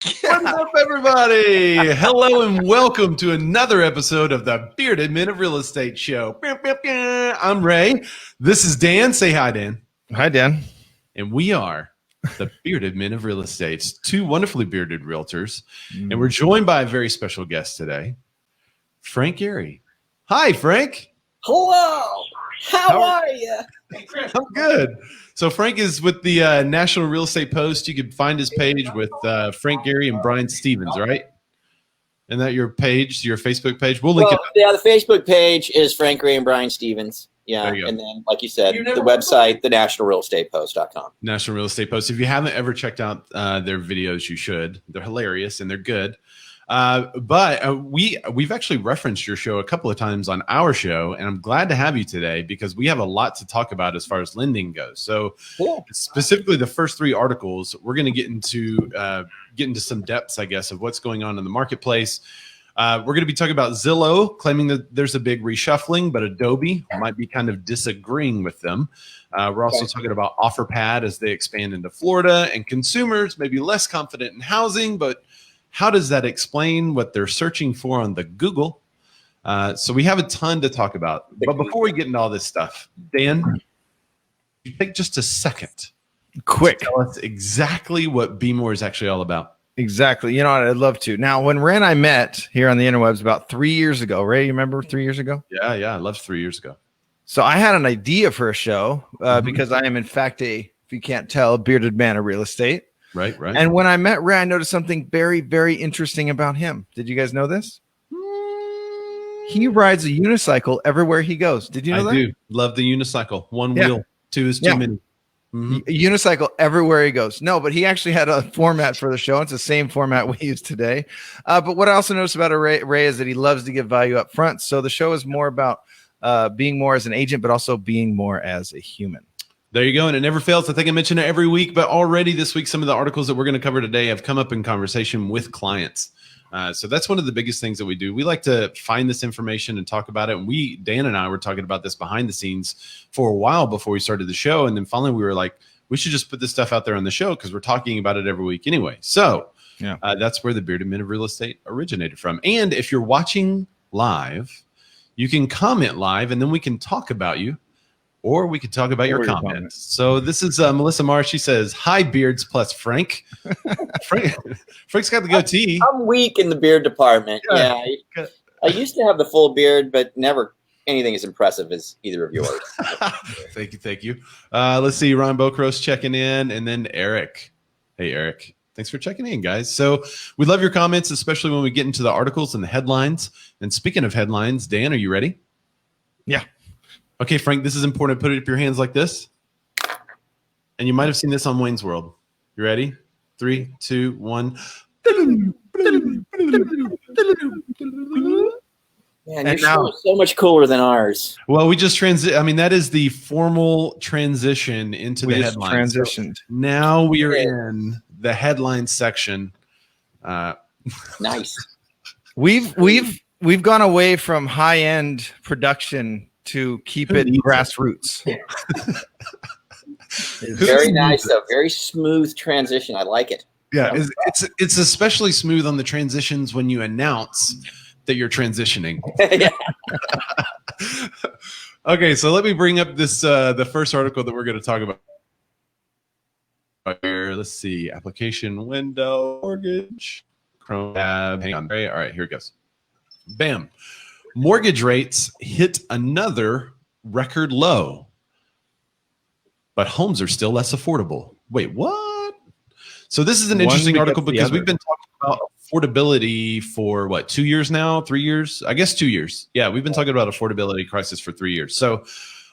What's up, everybody? Hello and welcome to another episode of the Bearded Men of Real Estate Show. I'm Ray. This is Dan. Say hi, Dan. Hi, Dan. And we are the Bearded Men of Real Estate, two wonderfully bearded realtors. And we're joined by a very special guest today, Frank Gary. Hi, Frank. Hello. How are you? I'm good. So Frank is with the National Real Estate Post. You can find his page with Frank Gary and Brian Stevens, right? Isn't that your page, your Facebook page? We'll link it up. Yeah, the Facebook page is Frank Gray and Brian Stevens. Yeah, and then, like you said, the website, the nationalrealestatepost.com. National Real Estate Post. If you haven't ever checked out their videos, you should. They're hilarious and they're good. But we've actually referenced your show a couple of times on our show, and I'm glad to have you today because we have a lot to talk about as far as lending goes. So specifically the first three articles, we're going to get into some depths, I guess, of what's going on in the marketplace. We're going to be talking about Zillow claiming that there's a big reshuffling, but Adobe might be kind of disagreeing with them. We're also talking about Offerpad as they expand into Florida, and consumers may be less confident in housing, but how does that explain what they're searching for on the Google? So we have a ton to talk about. But before we get into all this stuff, Dan, you take just a second. Quick. To tell us exactly what Be More is actually all about. Exactly. You know what? I'd love to. Now, when Ray and I met here on the interwebs about 3 years ago, Ray, you remember 3 years ago? Yeah. I loved 3 years ago. So I had an idea for a show because I am, in fact, if you can't tell, a bearded man of real estate. Right. And when I met Ray, I noticed something very, very interesting about him. Did you guys know this? He rides a unicycle everywhere he goes. Did you know that? I do. Love the unicycle. One wheel. Two is too many. A unicycle everywhere he goes. No, but he actually had a format for the show. It's the same format we use today. But what I also noticed about Ray is that he loves to give value up front. So the show is more about being more as an agent, but also being more as a human. There you go. And it never fails. I think I mention it every week, but already this week, some of the articles that we're going to cover today have come up in conversation with clients. So that's one of the biggest things that we do. We like to find this information and talk about it. And Dan and I were talking about this behind the scenes for a while before we started the show. And then finally we were like, we should just put this stuff out there on the show because we're talking about it every week anyway. So that's where the Bearded Men of Real Estate originated from. And if you're watching live, you can comment live and then we can talk about you. Or we could talk about your comments. So this is Melissa Marsh. She says, hi, Beards plus Frank. Frank's got the goatee. I'm weak in the beard department. Yeah. I used to have the full beard, but never anything as impressive as either of yours. Thank you. Let's see. Ron Bocros checking in. And then Eric. Hey, Eric. Thanks for checking in, guys. So we love your comments, especially when we get into the articles and the headlines. And speaking of headlines, Dan, are you ready? Yeah. Okay, Frank, this is important. Put it up your hands like this. And you might have seen this on Wayne's World. You ready? 3, 2, 1. Man, your show is so much cooler than ours. Well, we just that is the formal transition into the headlines. Transitioned. So now we are in the headline section. Nice. We've gone away from high-end production to keep it grassroots. Very nice, though. Very smooth transition. I like it. Yeah, it's especially smooth on the transitions when you announce that you're transitioning. Okay, so let me bring up this the first article that we're going to talk about here. Let's see, application window, mortgage, Chrome tab. Hang on. All right, here it goes. Bam. Mortgage rates hit another record low, but homes are still less affordable. Wait, what? So this is an interesting article because we've been talking about affordability for 2 years now, 3 years? I guess 2 years. Yeah, we've been talking about affordability crisis for 3 years. So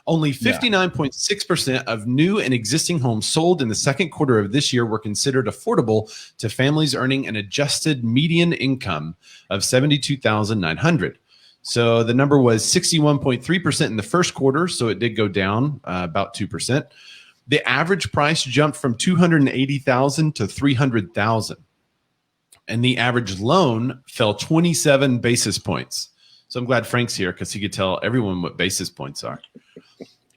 only 59.6% of new and existing homes sold in the second quarter of this year were considered affordable to families earning an adjusted median income of $72,900. So the number was 61.3% in the first quarter, so it did go down about 2%. The average price jumped from $280,000 to $300,000. And the average loan fell 27 basis points. So I'm glad Frank's here because he could tell everyone what basis points are.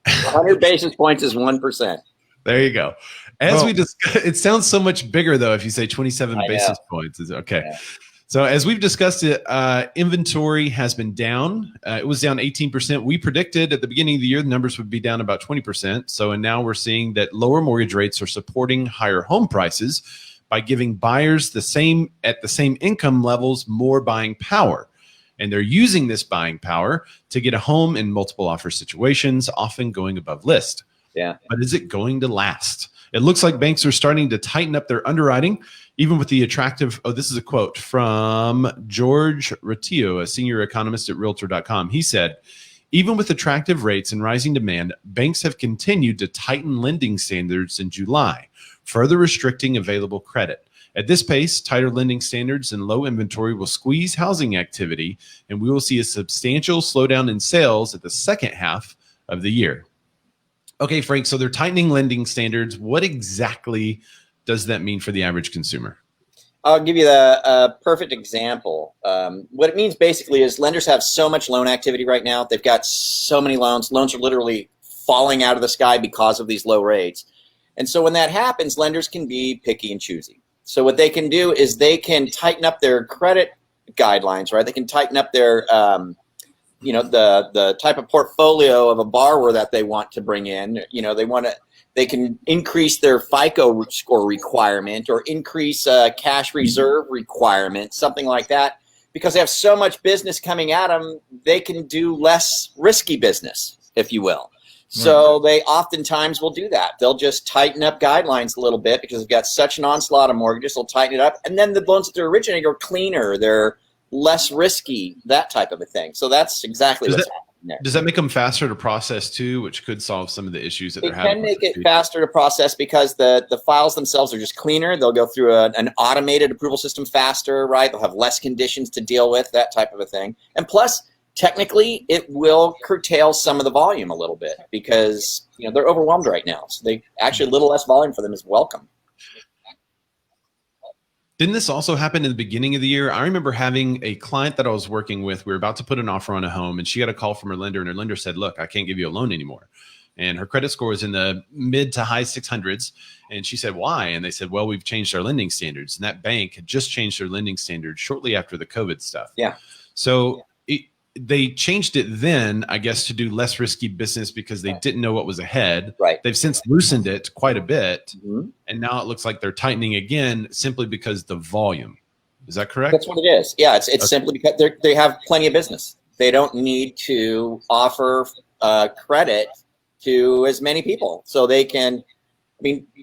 100 basis points is 1%. There you go. As we discussed, it sounds so much bigger though if you say 27 basis points. Is okay. Yeah. So as we've discussed it, inventory has been down. It was down 18%. We predicted at the beginning of the year the numbers would be down about 20%. So and now we're seeing that lower mortgage rates are supporting higher home prices by giving buyers the same income levels more buying power. And they're using this buying power to get a home in multiple offer situations, often going above list. Yeah. But is it going to last? It looks like banks are starting to tighten up their underwriting, even with the attractive. Oh, this is a quote from George Ratillo, a senior economist at Realtor.com. He said, even with attractive rates and rising demand, banks have continued to tighten lending standards in July, further restricting available credit. At this pace, tighter lending standards and low inventory will squeeze housing activity, and we will see a substantial slowdown in sales at the second half of the year. Okay, Frank, so they're tightening lending standards. What exactly does that mean for the average consumer? I'll give you the perfect example. What it means basically is lenders have so much loan activity right now. They've got so many loans. Loans are literally falling out of the sky because of these low rates. And so when that happens, lenders can be picky and choosy. So what they can do is they can tighten up their credit guidelines, right? They can tighten up their the type of portfolio of a borrower that they want to bring in. They can increase their FICO score requirement or increase cash reserve requirement, something like that, because they have so much business coming at them. They can do less risky business, if you will. So they oftentimes will do that. They'll just tighten up guidelines a little bit because they've got such an onslaught of mortgages. They'll tighten it up, and then the loans that they're originating are cleaner. They're less risky, that type of a thing. So that's exactly what's happening there. Does that make them faster to process too, which could solve some of the issues that they're having? It can make it faster to process because the files themselves are just cleaner. They'll go through an automated approval system faster, right? They'll have less conditions to deal with, that type of a thing. And plus, technically, it will curtail some of the volume a little bit because they're overwhelmed right now. So they actually a little less volume for them is welcome. Didn't this also happen in the beginning of the year? I remember having a client that I was working with. We were about to put an offer on a home, and she got a call from her lender, and her lender said, look, I can't give you a loan anymore. And her credit score was in the mid to high 600s. And she said, why? And they said, well, we've changed our lending standards. And that bank had just changed their lending standards shortly after the COVID stuff. Yeah. So they changed it then, I guess, to do less risky business because they didn't know what was ahead. Right. They've since loosened it quite a bit. Mm-hmm. And now it looks like they're tightening again simply because the volume. Is that correct? That's what it is. Yeah, it's okay. Simply because they have plenty of business. They don't need to offer credit to as many people. So they can,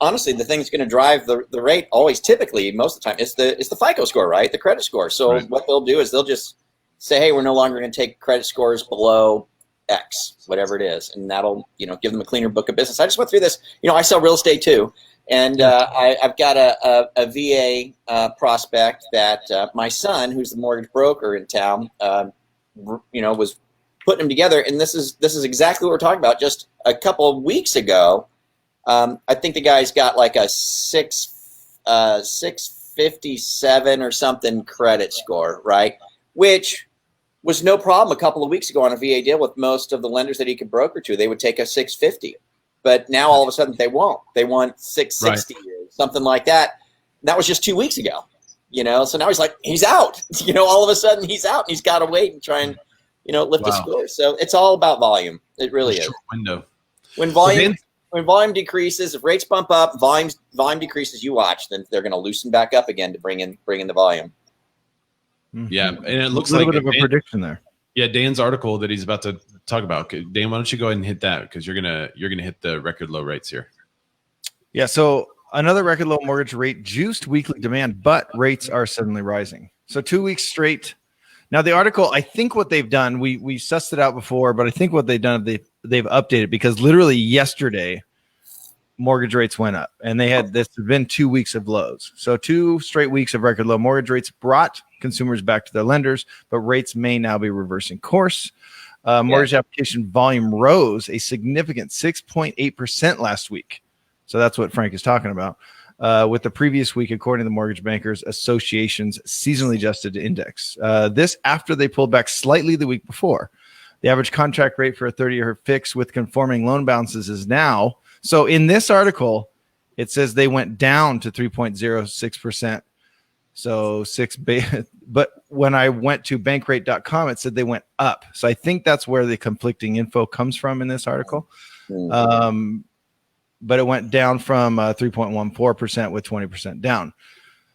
honestly, the thing that's going to drive the rate always, typically, most of the time, is the FICO score, right? The credit score. So what they'll do is they'll just say, hey, we're no longer going to take credit scores below X, whatever it is. And that'll, give them a cleaner book of business. I just went through this. I sell real estate too. And I've got a VA prospect that my son, who's the mortgage broker in town, was putting them together. And this is exactly what we're talking about. Just a couple of weeks ago, I think the guy's got like a 657 or something credit score, right? Which was no problem a couple of weeks ago on a VA deal with most of the lenders that he could broker to. They would take a 650. But now all of a sudden they won't. They want 660 or something like that. That was just 2 weeks ago, So now he's out. All of a sudden he's out and he's got to wait and try and, lift the score. So it's all about volume. It really is. Window. When volume decreases, if rates bump up, volume decreases, you watch, then they're going to loosen back up again to bring in the volume. Yeah, and it looks like a like bit of a prediction there. Yeah, Dan's article that he's about to talk about. Dan, why don't you go ahead and hit that because you're gonna hit the record low rates here. Yeah, so another record low mortgage rate juiced weekly demand, but rates are suddenly rising. So 2 weeks straight. Now the article, I think what they've done, we sussed it out before, but I think what they've done, they've updated because literally yesterday mortgage rates went up, and this has been 2 weeks of lows. So 2 straight weeks of record low mortgage rates brought consumers back to their lenders, but rates may now be reversing course. Mortgage application volume rose a significant 6.8% last week. So that's what Frank is talking about. With the previous week, according to the Mortgage Bankers Association's seasonally adjusted index. This after they pulled back slightly the week before. The average contract rate for a 30-year fix with conforming loan balances is now. So in this article, it says they went down to 3.06%. So but when I went to bankrate.com, it said they went up. So I think that's where the conflicting info comes from in this article. But it went down from 3.14% with 20% down.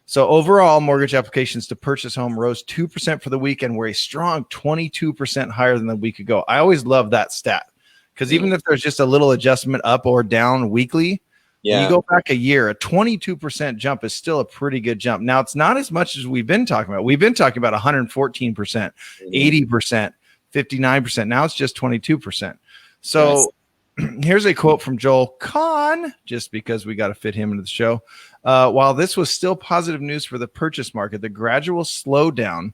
So overall, mortgage applications to purchase home rose 2% for the week and were a strong 22% higher than the week ago. I always love that stat because even if there's just a little adjustment up or down weekly, when you go back a year, a 22% jump is still a pretty good jump. Now, it's not as much as we've been talking about. We've been talking about 114%, 80%, 59%. Now it's just 22%. So here's a quote from Joel Kahn, just because we got to fit him into the show. While this was still positive news for the purchase market, the gradual slowdown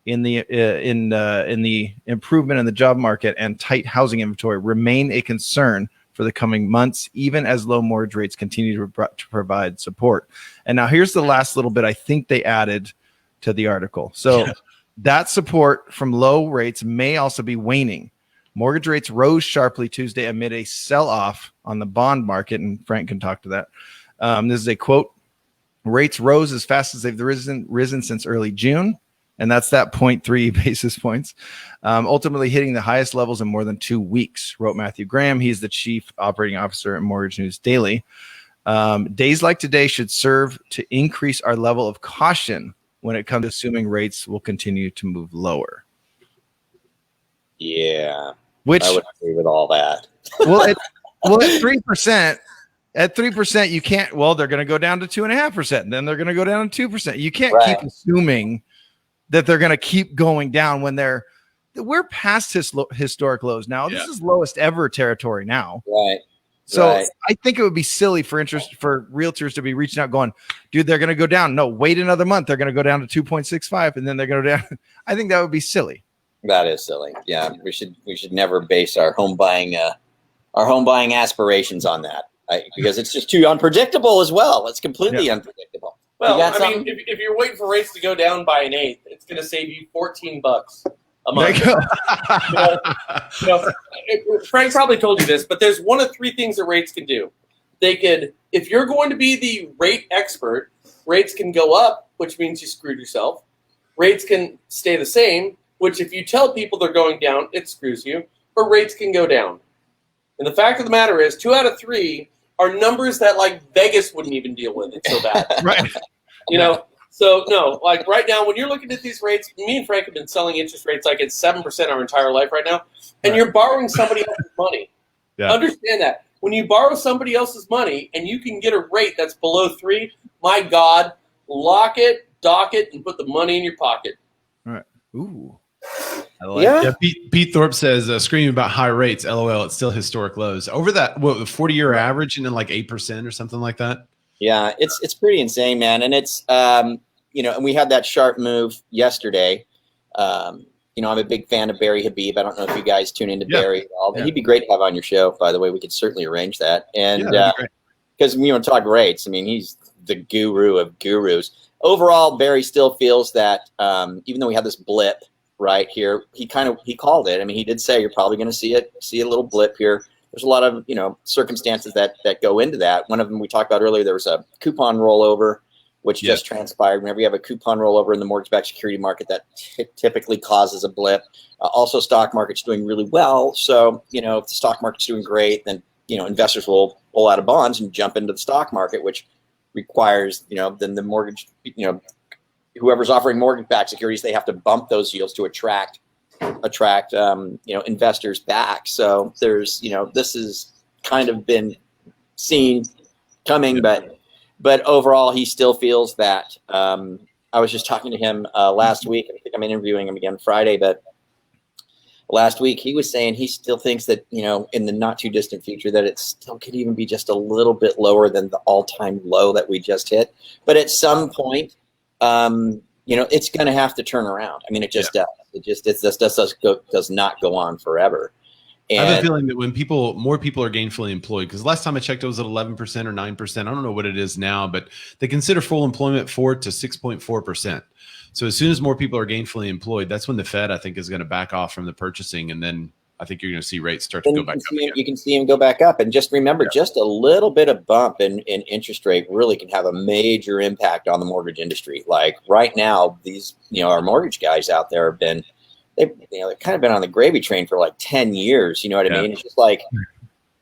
in the improvement in the job market and tight housing inventory remain a concern for the coming months, even as low mortgage rates continue to provide support. And now here's the last little bit I think they added to the article. So that support from low rates may also be waning. Mortgage rates rose sharply Tuesday amid a sell-off on the bond market, and Frank can talk to that. This is a quote. Rates rose as fast as they've risen since early June, and that's that 0.3 basis points, ultimately hitting the highest levels in more than 2 weeks, wrote Matthew Graham. He's the chief operating officer at Mortgage News Daily. Days like today should serve to increase our level of caution when it comes to assuming rates will continue to move lower. Yeah, which I would agree with all that. At 3%. At 3%, you can't. Well, they're going to go down to 2.5%, and then they're going to go down to 2%. You can't keep assuming that they're going to keep going down when we're past historic lows now. This is lowest ever territory now. Right. So I think it would be silly for realtors to be reaching out going, dude, they're going to go down. No, wait another month. They're going to go down to 2.65, and then they're going to go down. I think that would be silly. That is silly. Yeah, we should never base our home buying aspirations on that. Because it's just too unpredictable as well. It's completely unpredictable. Well, I mean, if you're waiting for rates to go down by an eighth, it's going to save you $14 a month. Frank probably told you this, but there's one of three things that rates can do. They could, if you're going to be the rate expert, rates can go up, which means you screwed yourself. Rates can stay the same, which if you tell people they're going down, it screws you. Or rates can go down. And the fact of the matter is, 2 out of 3 are numbers that like Vegas wouldn't even deal with. It's so bad. Right. So no, like right now, when you're looking at these rates, me and Frank have been selling interest rates like it's 7% our entire life right now. And you're borrowing somebody else's money. Yeah. Understand that. When you borrow somebody else's money and you can get a rate that's below 3, my God, lock it, dock it, and put the money in your pocket. All right. Ooh. Pete Thorpe says, screaming about high rates, LOL, it's still historic lows. Over that, the 40-year average and then like 8% or something like that? Yeah, it's pretty insane, man. And it's, and we had that sharp move yesterday. I'm a big fan of Barry Habib. I don't know if you guys tune into Barry at all, but he'd be great to have on your show, by the way. We could certainly arrange that. And because we want to talk rates, I mean, he's the guru of gurus. Overall, Barry still feels that even though we had this blip, right here, he called it. I mean, he did say you're probably going to see a little blip here. There's a lot of circumstances that go into that. One of them we talked about earlier. There was a coupon rollover, which just transpired. Whenever you have a coupon rollover in the mortgage-backed security market, that typically causes a blip. Also, stock market's doing really well. So if the stock market's doing great, then investors will pull out of bonds and jump into the stock market, which requires then the mortgage whoever's offering mortgage-backed securities, they have to bump those yields to attract investors back. So there's this has kind of been seen coming, but overall he still feels that. I was just talking to him last week. I think I'm interviewing him again Friday, but last week he was saying he still thinks that in the not too distant future that it still could even be just a little bit lower than the all-time low that we just hit. But at some point, it's going to have to turn around. I mean, it just does. It just does not go on forever. And I have a feeling that when more people are gainfully employed, because last time I checked, it was at 11% or 9%. I don't know what it is now, but they consider full employment 4 to 6.4%. So as soon as more people are gainfully employed, that's when the Fed, I think, is going to back off from the purchasing, and then I think you're going to see rates start to go back up again. You can see them go back up. And just remember, just a little bit of bump in interest rate really can have a major impact on the mortgage industry. Like right now, these, our mortgage guys out there have been, they've kind of been on the gravy train for like 10 years. You know what I mean? It's just like,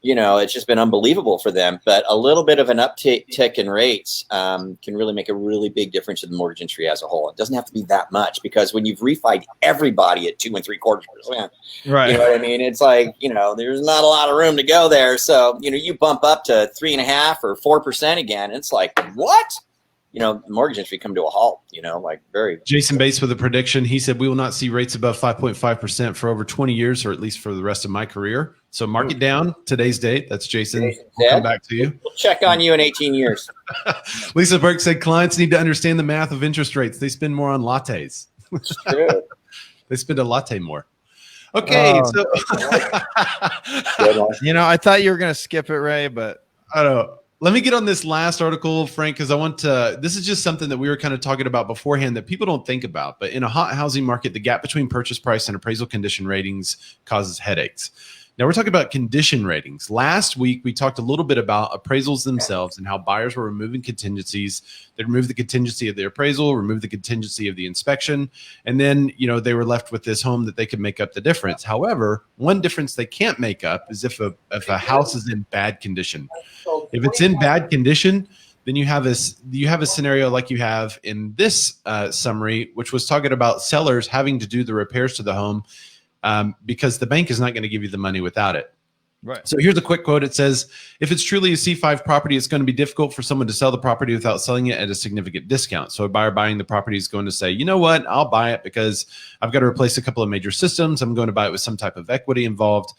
it's just been unbelievable for them. But a little bit of an uptick in rates can really make a really big difference in the mortgage industry as a whole. It doesn't have to be that much, because when you've refied everybody at 2 3/4%, right? You know what I mean? It's like, there's not a lot of room to go there. So, you bump up to 3.5% or 4% again. It's like, what? The mortgage industry come to a halt, very. Jason Bates with a prediction. He said, we will not see rates above 5.5% for over 20 years, or at least for the rest of my career. So mark it down. Today's date. That's Jason. We'll come back to you. We'll check on you in 18 years. Lisa Burke said, clients need to understand the math of interest rates. They spend more on lattes. It's true. They spend a latte more. Okay. So, I thought you were going to skip it, Ray, but I don't know. Let me get on this last article, Frank, because I want to. This is just something that we were kind of talking about beforehand that people don't think about. But in a hot housing market, the gap between purchase price and appraisal condition ratings causes headaches. Now we're talking about condition ratings. Last week, we talked a little bit about appraisals themselves and how buyers were removing contingencies. They removed the contingency of the appraisal, removed the contingency of the inspection, and then they were left with this home that they could make up the difference. However, one difference they can't make up is if a house is in bad condition. If it's in bad condition, then you have a scenario like you have in this summary, which was talking about sellers having to do the repairs to the home because the bank is not going to give you the money without it. Right. So here's a quick quote. It says, if it's truly a C5 property, it's going to be difficult for someone to sell the property without selling it at a significant discount. So a buyer buying the property is going to say, you know what, I'll buy it because I've got to replace a couple of major systems. I'm going to buy it with some type of equity involved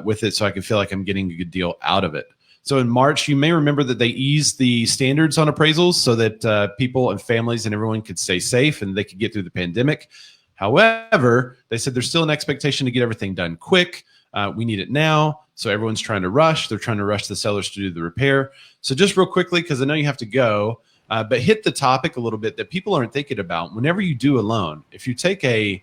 with it so I can feel like I'm getting a good deal out of it. So in March, you may remember that they eased the standards on appraisals so that people and families and everyone could stay safe and they could get through the pandemic. However, they said there's still an expectation to get everything done quick. We need it now. So everyone's trying to rush. They're trying to rush the sellers to do the repair. So just real quickly, because I know you have to go, but hit the topic a little bit that people aren't thinking about. Whenever you do a loan, if you take a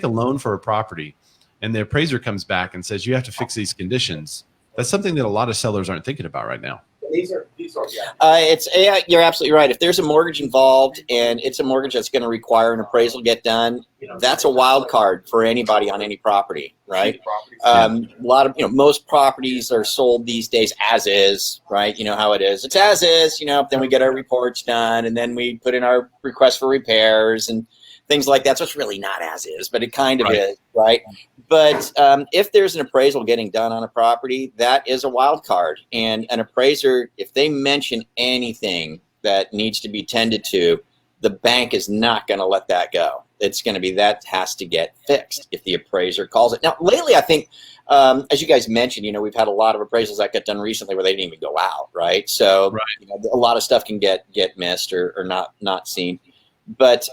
loan for a property and the appraiser comes back and says you have to fix these conditions, that's something that a lot of sellers aren't thinking about right now. You're absolutely right. If there's a mortgage involved and it's a mortgage that's going to require an appraisal to get done, that's a wild card for anybody on any property, right? A lot of, most properties are sold these days as is, right? You know how it is. It's as is, then we get our reports done and then we put in our request for repairs and things like that. So it's really not as is, but it kind of is, right? But if there's an appraisal getting done on a property, that is a wild card. And an appraiser, if they mention anything that needs to be tended to, the bank is not going to let that go. It's going to be that has to get fixed if the appraiser calls it. Now, lately, I think, as you guys mentioned, we've had a lot of appraisals that got done recently where they didn't even go out, right? So a lot of stuff can get missed or not seen. But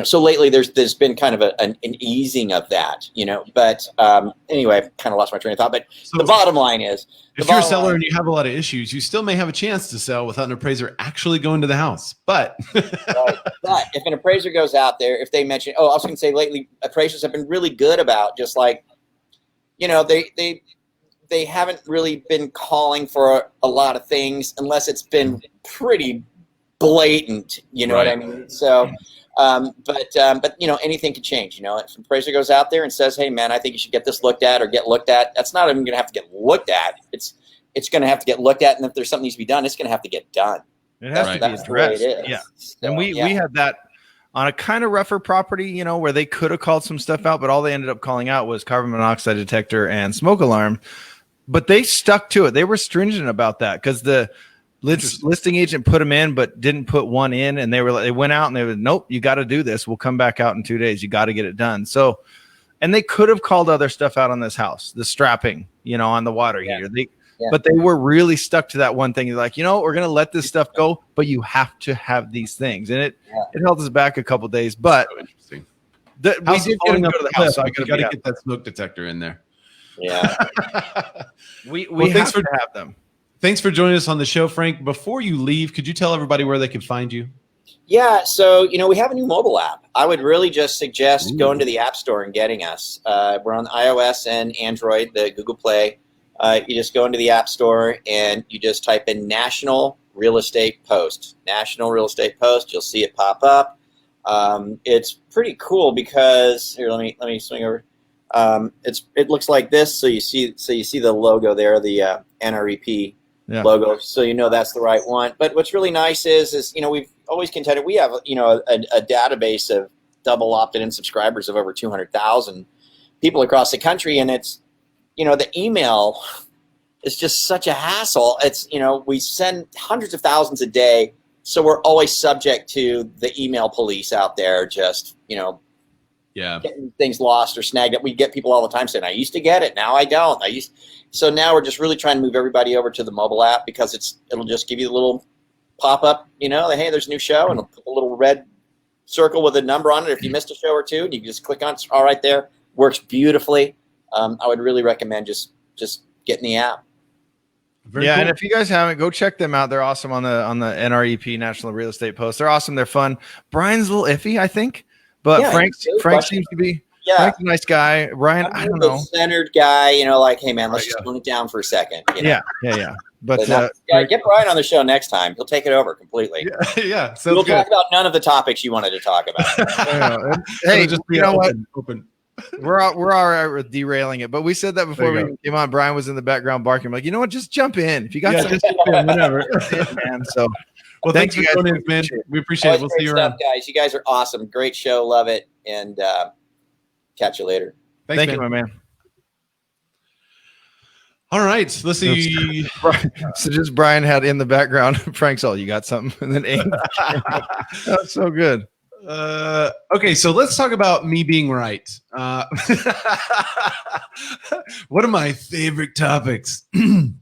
so lately there's been kind of an easing of that, but anyway, I've kind of lost my train of thought, but the bottom line is, if you're a seller and you have a lot of issues, you still may have a chance to sell without an appraiser actually going to the house. But but if an appraiser goes out there, if they mention, I was going to say lately, appraisers have been really good about just like, they haven't really been calling for a lot of things unless it's been pretty blatant, what I mean? So, but anything can change, if an appraiser goes out there and says, hey man, I think you should get this looked at or get looked at, that's not even going to have to get looked at. It's going to have to get looked at. And if there's something needs to be done, it's going to have to get done. It has to be addressed. Yeah. So, and we had that on a kind of rougher property, where they could have called some stuff out, but all they ended up calling out was carbon monoxide detector and smoke alarm, but they stuck to it. They were stringent about that because the listing agent put them in, but didn't put one in. And they went out and they were, nope, you got to do this. We'll come back out in 2 days. You got to get it done. So, and they could have called other stuff out on this house, the strapping, on the water heater. But they were really stuck to that one thing. They're like, we're going to let this stuff go, but you have to have these things. And it held us back a couple of days, but so interesting. We did get them to go to the house. So I got to get that smoke detector in there. Yeah. we have to have them. Thanks for joining us on the show, Frank. Before you leave, could you tell everybody where they can find you? Yeah, so we have a new mobile app. I would really just suggest going to the App Store and getting us. We're on iOS and Android, the Google Play. You just go into the App Store and you just type in National Real Estate Post. National Real Estate Post. You'll see it pop up. It's pretty cool because here, let me swing over. It looks like this. So you see the logo there, the NREP logo. So that's the right one. But what's really nice is we've always contended we have a database of double opted-in subscribers of over 200,000 people across the country, and it's the email is just such a hassle. It's we send hundreds of thousands a day, so we're always subject to the email police out there just getting things lost or snagged up. We get people all the time saying, I used to get it, now I don't. So now we're just really trying to move everybody over to the mobile app because it'll just give you a little pop-up, that, hey, there's a new show, and a little red circle with a number on it if you missed a show or two, and you can just click on it. It's all right there. Works beautifully. I would really recommend just getting the app. Very cool. And if you guys haven't, go check them out. They're awesome on the NREP National Real Estate Post. They're awesome. They're fun. Brian's a little iffy, I think, but Frank seems to be. Yeah, Frank's a nice guy. Ryan, I don't know, centered guy. Like, hey man, let's just slow it down for a second. Yeah. But get Brian on the show next time. He'll take it over completely. Yeah. So we'll talk about none of the topics you wanted to talk about. Hey, just open. We're all right with derailing it, but we said that before we came on. Brian was in the background barking. I'm like, you know what? Just jump in if you got something. Just jump in, whatever. Man. So, well, thanks you guys for joining, man. We appreciate it. We'll see you around, guys. You guys are awesome. Great show. Love it. And catch you later. Thank you, my man. All right, let's see. So just Brian had in the background. Frank's all, you got something, and then Aiden. That's so good. Okay, so let's talk about me being right. One of my favorite topics. I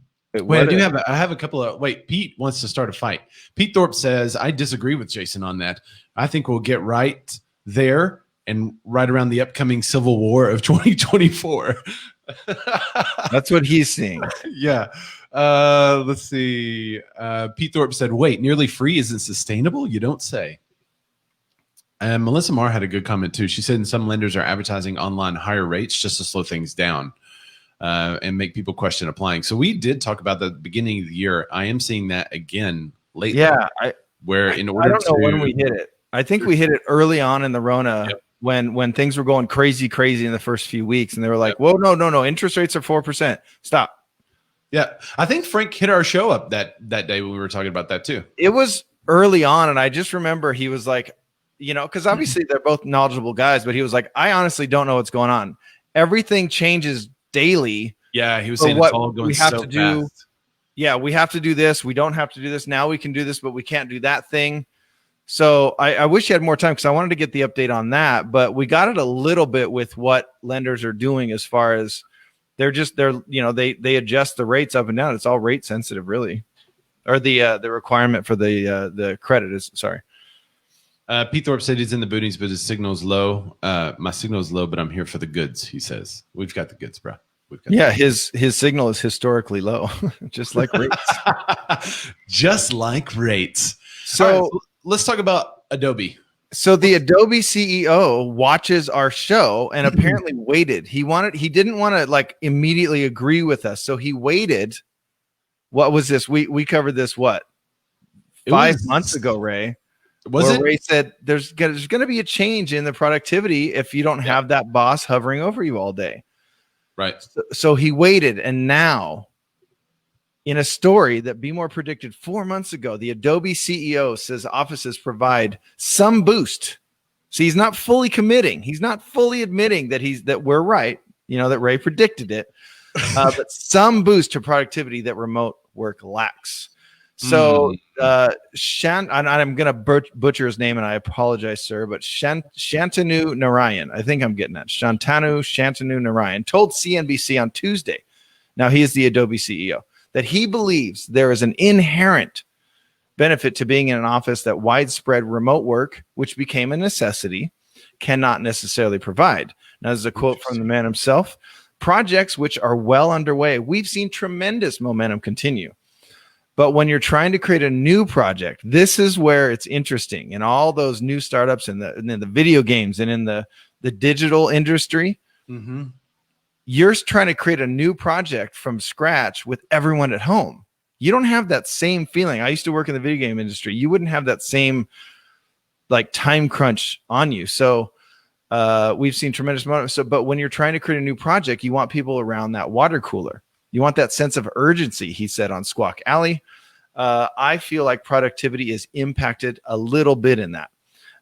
have a couple of. Wait, Pete wants to start a fight. Pete Thorpe says, I disagree with Jason on that. I think we'll get right there and right around the upcoming Civil War of 2024. That's what he's seeing. Yeah. Let's see. Pete Thorpe said, wait, nearly free isn't sustainable? You don't say. And Melissa Marr had a good comment too. She said some lenders are advertising online higher rates just to slow things down and make people question applying. So we did talk about that at the beginning of the year. I am seeing that again lately. Yeah. I don't know when we hit it. I think we hit it early on in the Rona. Yep. When things were going crazy in the first few weeks, and they were like, whoa, no, interest rates are 4%. Stop. Yeah. I think Frank hit our show up that day when we were talking about that too. It was early on, and I just remember he was like, because obviously they're both knowledgeable guys, but he was like, I honestly don't know what's going on. Everything changes daily. Yeah, he was saying it's all going so fast. Yeah, we have to do this. We don't have to do this. Now we can do this, but we can't do that thing. So I wish you had more time because I wanted to get the update on that, but we got it a little bit with what lenders are doing as far as they adjust the rates up and down. It's all rate sensitive, really, or the requirement for the credit is sorry. Pete Thorpe said he's in the boonies, but his signal's low. My signal's low, but I'm here for the goods. He says we've got the goods, bro. His signal is historically low, just like rates. Just like rates. So. Let's talk about Adobe. So the Adobe CEO watches our show and apparently waited. He didn't want to like immediately agree with us. So he waited. What was this? We covered this 5 months ago, Ray. Was it? Ray said there's going to be a change in the productivity if you don't have that boss hovering over you all day. Right. So he waited, and now in a story that Be More predicted 4 months ago, the Adobe CEO says offices provide some boost. So he's not fully committing. He's not fully admitting that we're right, that Ray predicted it, but some boost to productivity that remote work lacks. So and I'm going to butcher his name, and I apologize, sir, but Shantanu Narayan, I think I'm getting that. Shantanu Narayan told CNBC on Tuesday, now he is the Adobe CEO, that he believes there is an inherent benefit to being in an office that widespread remote work, which became a necessity, cannot necessarily provide. Now, this is a quote from the man himself. Projects which are well underway, we've seen tremendous momentum continue. But when you're trying to create a new project, this is where it's interesting. And all those new startups and in the video games and in the digital industry, you're trying to create a new project from scratch with everyone at home. You don't have that same feeling. I used to work in the video game industry. You wouldn't have that same like time crunch on you. So we've seen tremendous amount. But when you're trying to create a new project, you want people around that water cooler. You want that sense of urgency, he said on Squawk Alley. I feel like productivity is impacted a little bit in that.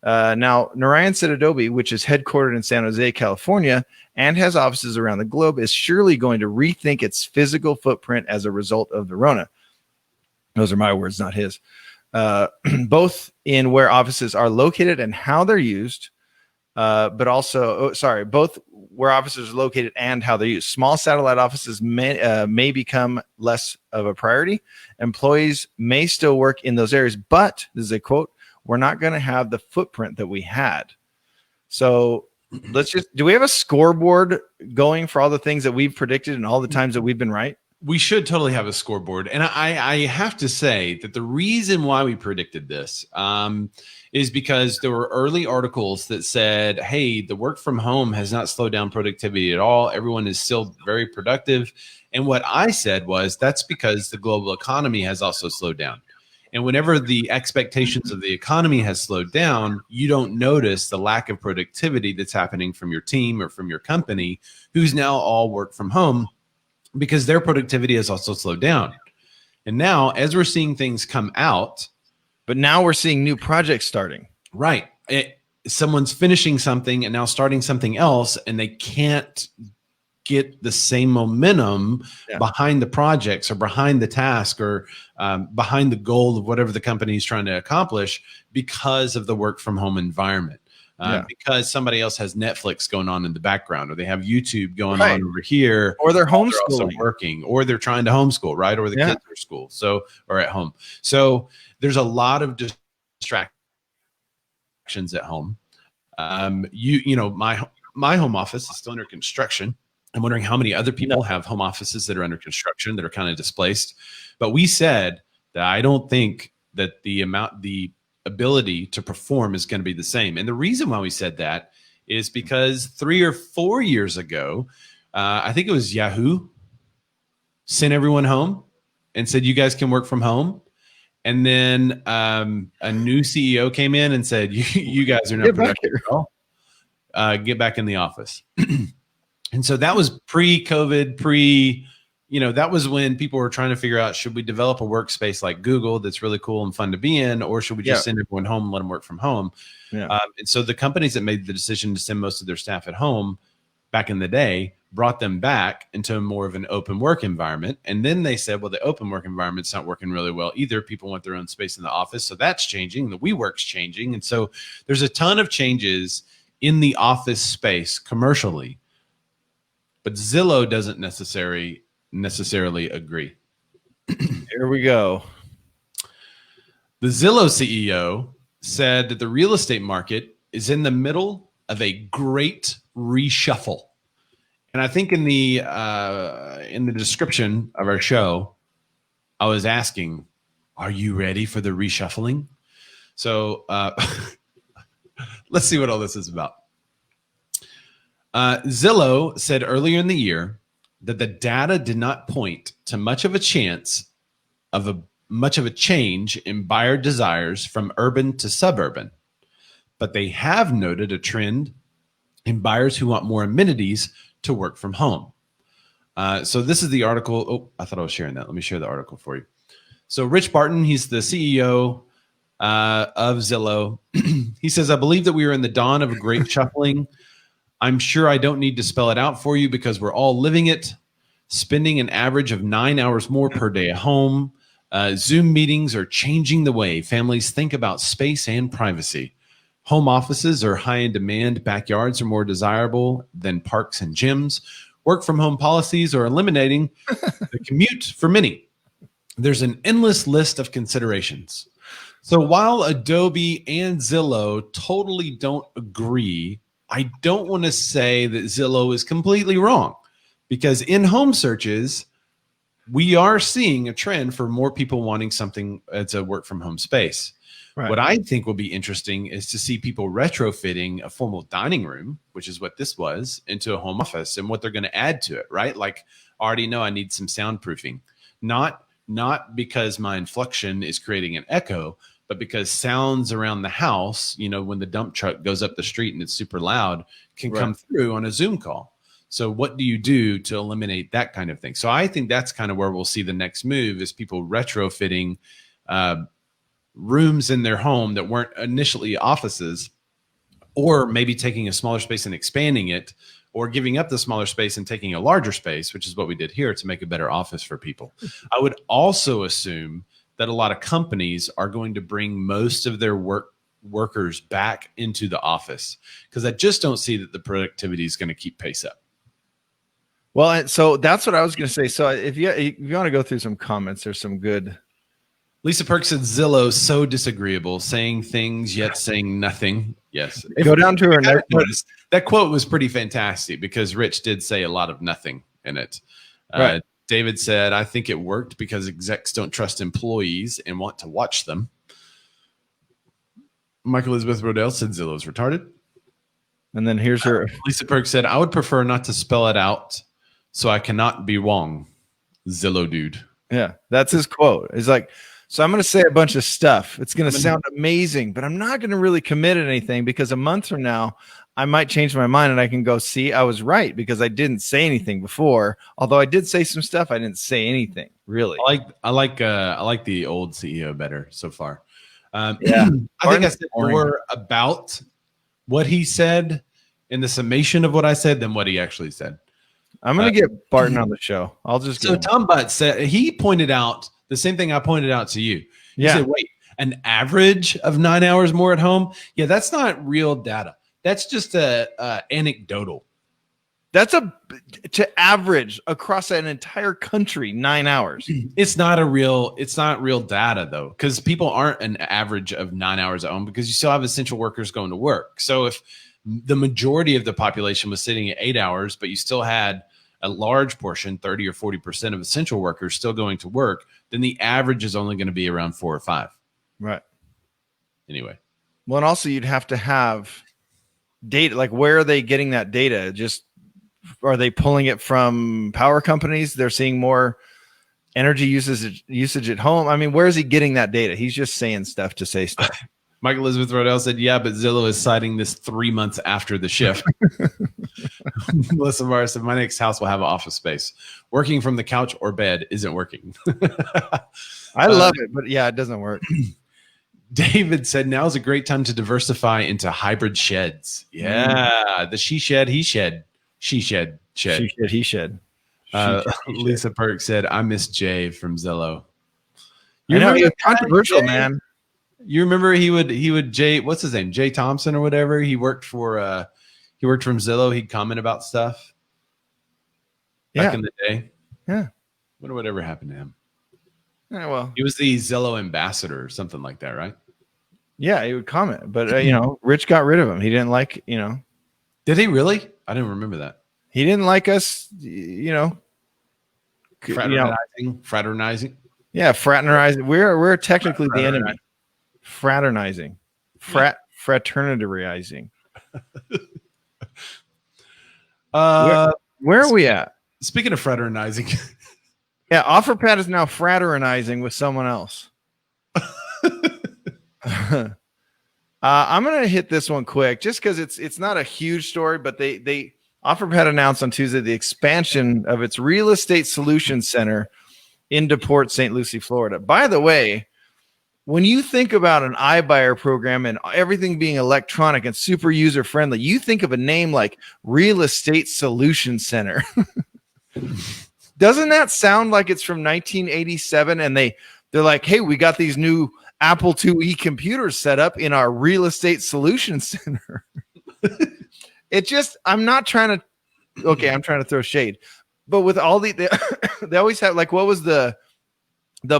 Now, Narayan said Adobe, which is headquartered in San Jose, California, and has offices around the globe, is surely going to rethink its physical footprint as a result of the Rona. Those are my words, not his. Both in where offices are located and how they're used, but also, both where offices are located and how they're used. Small satellite offices may become less of a priority. Employees may still work in those areas, but this is a quote, we're not going to have the footprint that we had. So do we have a scoreboard going for all the things that we've predicted and all the times that we've been right? We should totally have a scoreboard. And I have to say that the reason why we predicted this is because there were early articles that said, hey, the work from home has not slowed down productivity at all. Everyone is still very productive. And what I said was that's because the global economy has also slowed down. And whenever the expectations of the economy has slowed down, you don't notice the lack of productivity that's happening from your team or from your company, who's now all work from home, because their productivity has also slowed down. And now, as we're seeing things come out, but now we're seeing new projects starting. Right. Someone's finishing something and now starting something else, and they can't get the same momentum behind the projects or behind the task or behind the goal of whatever the company is trying to accomplish because of the work from home environment. Because somebody else has Netflix going on in the background, or they have YouTube going on over here, or they're homeschooling, also working, or they're trying to homeschool, right? Or the kids are school, or at home. So there's a lot of distractions at home. My home office is still under construction. I'm wondering how many other people have home offices that are under construction that are kind of displaced. But we said that I don't think that the ability to perform is going to be the same. And the reason why we said that is because 3 or 4 years ago, I think it was Yahoo sent everyone home and said, you guys can work from home. And then a new CEO came in and said, you guys are not productive at all. Get back in the office. And so that was pre-COVID, that was when people were trying to figure out, should we develop a workspace like Google that's really cool and fun to be in, or should we just send everyone home and let them work from home? And so the companies that made the decision to send most of their staff at home back in the day brought them back into more of an open work environment. And then they said, well, the open work environment's not working really well either. People want their own space in the office. So that's changing. The WeWork's changing. And so there's a ton of changes in the office space commercially, but Zillow doesn't necessarily agree. Here we go. The Zillow CEO said that the real estate market is in the middle of a great reshuffle. And I think in the description of our show, I was asking, are you ready for the reshuffling? So let's see what all this is about. Zillow said earlier in the year that the data did not point to much of a change in buyer desires from urban to suburban, but they have noted a trend in buyers who want more amenities to work from home. So this is the article. Oh, I thought I was sharing that. Let me share the article for you. So Rich Barton, he's the CEO of Zillow. He says, I believe that we are in the dawn of a great shuffling. I'm sure I don't need to spell it out for you because we're all living it, spending an average of 9 hours more per day at home. Zoom meetings are changing the way families think about space and privacy. Home offices are high in demand. Backyards are more desirable than parks and gyms. Work from home policies are eliminating the commute for many. There's an endless list of considerations. So while Adobe and Zillow totally don't agree, I don't want to say that Zillow is completely wrong, because in home searches, we are seeing a trend for more people wanting something as a work from home space. Right. What I think will be interesting is to see people retrofitting a formal dining room, which is what this was, into a home office, and what they're going to add to it, right? Like, I already know I need some soundproofing, not because my inflection is creating an echo, but because sounds around the house, when the dump truck goes up the street and it's super loud, can come through on a Zoom call. So what do you do to eliminate that kind of thing? So I think that's kind of where we'll see the next move, is people retrofitting rooms in their home that weren't initially offices, or maybe taking a smaller space and expanding it, or giving up the smaller space and taking a larger space, which is what we did here, to make a better office for people. I would also assume that a lot of companies are going to bring most of their workers back into the office, because I just don't see that the productivity is going to keep pace up. Well, so that's what I was going to say. So if you want to go through some comments, there's some good. Lisa Perks said Zillow so disagreeable, saying things yet saying nothing. Yes. Go down to her notice. That quote was pretty fantastic, because Rich did say a lot of nothing in it. Right. David said, I think it worked because execs don't trust employees and want to watch them. Michael Elizabeth Rodell said Zillow's retarded. And then here's her. Lisa Perks said, I would prefer not to spell it out, so I cannot be wrong. Zillow dude. Yeah, that's his quote. It's like, so I'm going to say a bunch of stuff. It's going to sound amazing, but I'm not going to really commit to anything, because a month from now, I might change my mind and I can go, see, I was right, because I didn't say anything before. Although I did say some stuff, I didn't say anything really. I like the old CEO better so far. Yeah, I think I said more about what he said in the summation of what I said than what he actually said. I'm going to get Barton on the show. I'll just so Tom Butt said, he pointed out the same thing I pointed out to you. He said, wait, an average of 9 hours more at home? Yeah, that's not real data. That's just anecdotal. That's to average across an entire country 9 hours. It's not real data though, because people aren't an average of 9 hours at home, because you still have essential workers going to work. So if the majority of the population was sitting at 8 hours, but you still had a large portion, 30 or 40% of essential workers still going to work, then the average is only going to be around 4 or 5. Right. Anyway. Well, and also you'd have to have data. Like, where are they getting that data? Just, are they pulling it from power companies? They're seeing more energy usage at home. I mean, where is he getting that data? He's just saying stuff to say stuff. Michael Elizabeth Rodell said, yeah, but Zillow is citing this 3 months after the shift. Melissa Mara said, my next house will have an office space. Working from the couch or bed isn't working. I love it, but yeah, it doesn't work. David said, now is a great time to diversify into hybrid sheds. Yeah, the she shed, he shed. She shed, shed. She shed, he shed. Lisa Perk said, I miss Jay from Zillow. You know, he's controversial, man. You remember he would Jay, what's his name? Jay Thompson or whatever. He worked from Zillow. He'd comment about stuff back in the day. Yeah. Wonder whatever happened to him. Yeah, well, he was the Zillow ambassador or something like that, right? Yeah, he would comment, but Rich got rid of him. He didn't like, Did he really? I didn't remember that. He didn't like us, Fraternizing. Yeah, fraternizing. We're technically the enemy. Fraternizing, fraternityizing. Where are we at? Speaking of fraternizing, yeah, Offerpad is now fraternizing with someone else. I'm gonna hit this one quick, just because it's not a huge story, but they Offerpad announced on Tuesday the expansion of its real estate solutions center into Port St. Lucie, Florida. By the way, when you think about an iBuyer program and everything being electronic and super user friendly, you think of a name like Real Estate Solutions Center. Doesn't that sound like it's from 1987? And they're like, hey, we got these new Apple IIe computers set up in our Real Estate Solutions Center. I'm trying to throw shade, but with all they always have, like, what was the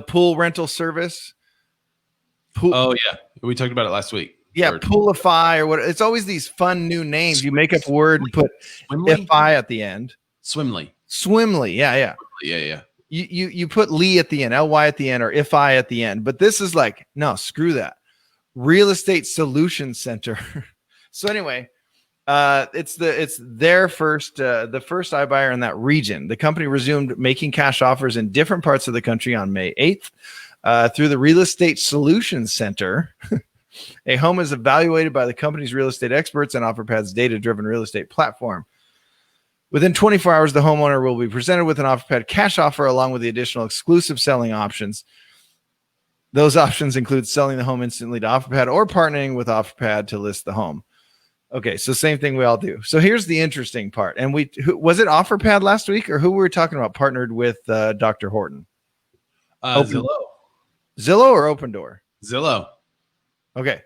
pool rental service? Oh yeah, we talked about it last week. Yeah, Poolify or what? It's always these fun new names. You make up a word and put "fi" at the end. Swimly. Yeah. Yeah. You put Lee at the end, LY at the end, or if I at the end. But this is like, no, screw that. Real Estate Solution Center. So anyway, it's their first the first iBuyer in that region. The company resumed making cash offers in different parts of the country on May 8th through the Real Estate Solution Center. A home is evaluated by the company's real estate experts and Offerpad's data-driven real estate platform. Within 24 hours, the homeowner will be presented with an Offerpad cash offer along with the additional exclusive selling options. Those options include selling the home instantly to Offerpad or partnering with Offerpad to list the home. Okay, so same thing we all do. So here's the interesting part. And was it Offerpad last week, or who we were talking about partnered with Dr. Horton? Zillow. Zillow or Open Door? Zillow. Okay.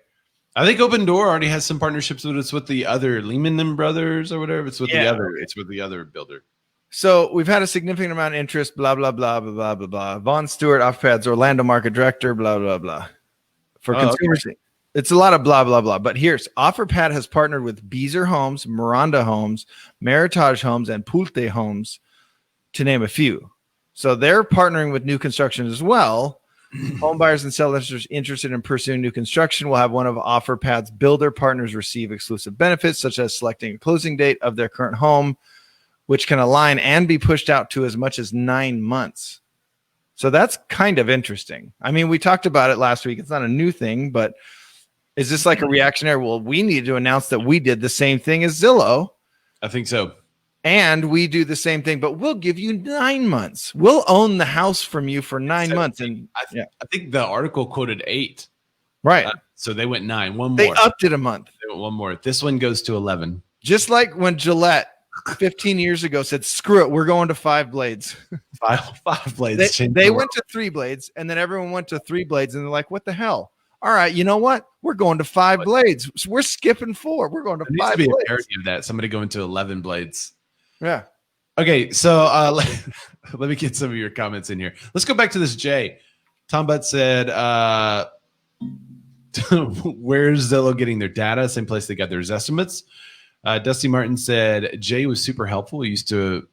I think Open Door already has some partnerships with the other Lehman and Brothers or whatever. It's with the other builder. So we've had a significant amount of interest, blah, blah, blah, blah, blah, blah, blah. Vaughn Stewart, Offerpad's Orlando market director, blah, blah, blah. For consumers, okay. It's a lot of blah, blah, blah. But here's Offerpad has partnered with Beazer Homes, Miranda Homes, Meritage Homes, and Pulte Homes, to name a few. So they're partnering with new construction as well. Home buyers and sellers interested in pursuing new construction will have one of Offerpad's builder partners receive exclusive benefits, such as selecting a closing date of their current home, which can align and be pushed out to as much as 9 months. So that's kind of interesting. I mean, we talked about it last week. It's not a new thing, but is this like a reactionary? Well, we need to announce that we did the same thing as Zillow. I think so. And we do the same thing, but we'll give you 9 months. We'll own the house from you for 9 months. And I think the article quoted 8. Right. So they went 9. One more. They upped it a month. They went one more. This one goes to 11. Just like when Gillette 15 years ago said, screw it, we're going to 5 blades. Five blades. They went to 3 blades, and then everyone went to 3 blades, and they're like, what the hell? All right, you know what? We're going to 5 blades. So we're skipping 4. We're going to 5 blades. There needs to be a parody of that. Somebody going to 11 blades. Yeah. Okay, so let me get some of your comments in here. Let's go back to this Jay. Tom Butt said, where's Zillow getting their data? Same place they got their estimates. Dusty Martin said, Jay was super helpful. He used to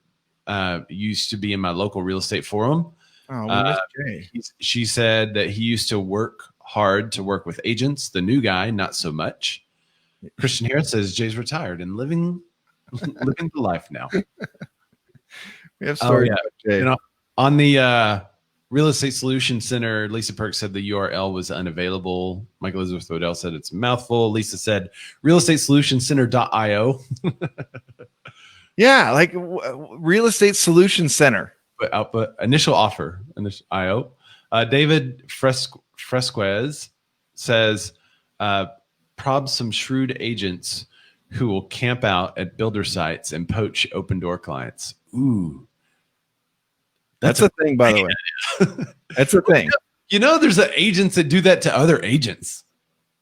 be in my local real estate forum. Oh, Jay. She said that he used to work hard to work with agents. The new guy, not so much. Christian Harris says, Jay's retired and living the life now. We have stories about Jay. You know, on the Real Estate Solution Center, Lisa Perks said the URL was unavailable. Michael Elizabeth Odell said it's a mouthful. Lisa said realestatesolutioncenter.io. Yeah, like Real Estate Solution Center. Output initial offer IO. David Fresquez says prob some shrewd agents who will camp out at builder sites and poach Open Door clients. Ooh. That's a thing, by the way. That's a thing. You know, there's agents that do that to other agents